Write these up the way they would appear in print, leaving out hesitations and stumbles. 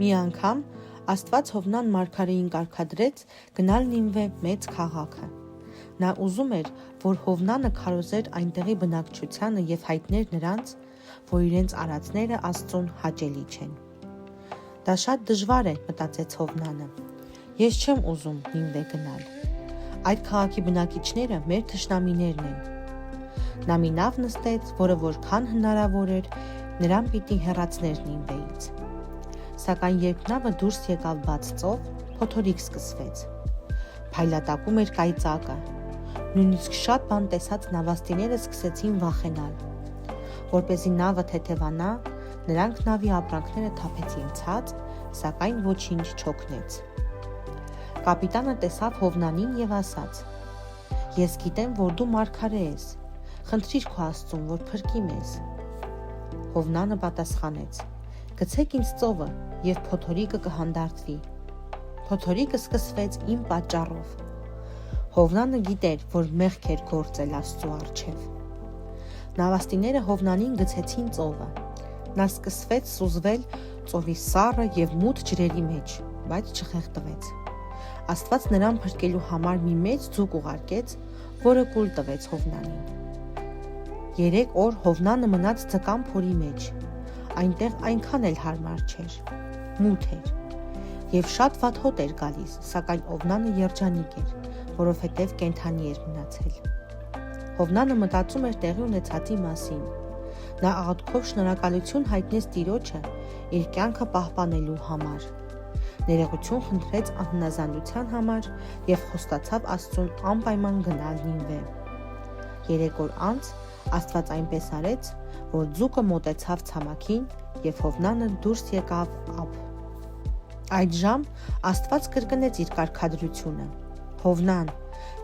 Մի անգամ Աստված Հովնան մարգարեին կարգադրեց գնալ Նինվե մեծ քաղաքը։ Նա ուզում էր, որ Հովնանը քարոզեր այնտեղի բնակչությանը եւ հայտներ նրանց, որ իրենց արածները Աստծուն հաճելի չեն։ Դա շատ դժվար է, մտածեց Հովնանը։ Ես չեմ ուզում Նինվե գնալ։ Այդ քաղաքի բնակիչները մեր թշնամիներն են։ Նա մի նավ նստեց, որը որքան հնարավոր էր, նրան պիտի հեռացներ Նինվեից։ Սակայն երբ նավը դուրս եկավ բաց ծով, փոթորիկ սկսվեց։ Փայլատակում էր կայծակը։ Նույնիսկ շատ բան տեսած նավաստիները սկսեցին վախենալ։ Որպեսզի նավը թեթևանա, նրանք նավի ապրանքները թափեցին ցած, սակայն ոչինչ չօգնեց։ Կապիտանը տեսավ Հովնանին եւ ասաց. Ես գիտեմ, որ դու մարգարե ես։ Խնդրիր քո Աստծուն, որ փրկի մեզ։ Հովնանը պատասխանեց. Գցեք ինձ ծովը եւ փոթորիկը կհանդարտվի։ Փոթորիկը սկսվեց իմ պատճառով։ Հովնանը գիտեր, որ մեղք էր գործել Աստծու առջև։ Նավաստիները Հովնանին գցեցին ծովը։ Նա սկսվեց սուզվել ծովի սառը եւ մութ ջրերի մեջ, բայց չխեղդվեց։ Աստված նրան փրկելու համար մի մեծ ձուկ ուղարկեց, որը կուլ տվեց Հովնանին։ 3 օր Հովնանը մնաց ձկան փորի մեջ։ Այնտեղ այնքան էլ հարմար չէր, մութ էր, եւ շատ վատ հոտ էր գալիս, սակայն Հովնանը երջանիկ էր, որովհետեւ կենդանի էր մնացել։ Հովնանը մտածում էր տեղի ունեցածի մասին։ Նա աղոթքով շնորհակալություն հայտնեց Տիրոջը իր կյանքը պահպանելու համար։ Ներողություն խնդրեց անհնազանդության համար եւ խոստացավ Աստծուն անպայման գնալ Նինվե։ 3 օր անց Աստված այնպես արեց, որ ձուկը մոտեցավ ցամաքին եւ Հովնանը դուրս եկավ ափ։ Այդժամ Աստված կրկնեց իր կարգադրությունը. Հովնան,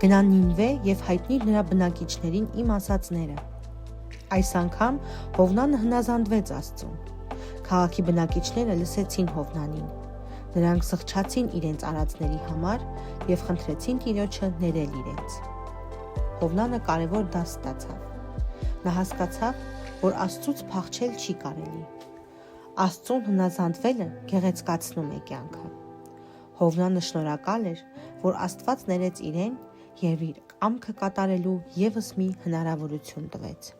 գնա Նինվե եւ հայտնիր նրա բնակիչներին իմ ասածները։ Այս անգամ Հովնանը հնազանդվեց Աստծուն։ Քաղաքի բնակիչները լսեցին Հովնանին։ Նրանք սղճացին իրենց արածների համար եւ խնդրեցին Տիրոջը ներել իրենց։ Հովնանը կարևոր դաս ստացավ։ Նա հասկացավ, որ Աստծուց փախչել չի կարելի։ Աստծուն հնազանդվելը գեղեցկացնում է կյանքը։ Հովնանը շնորհակալ էր, որ Աստված ներեց իրեն եւ իր կամքը կատարելու եւս մի հնարավորություն տվեց։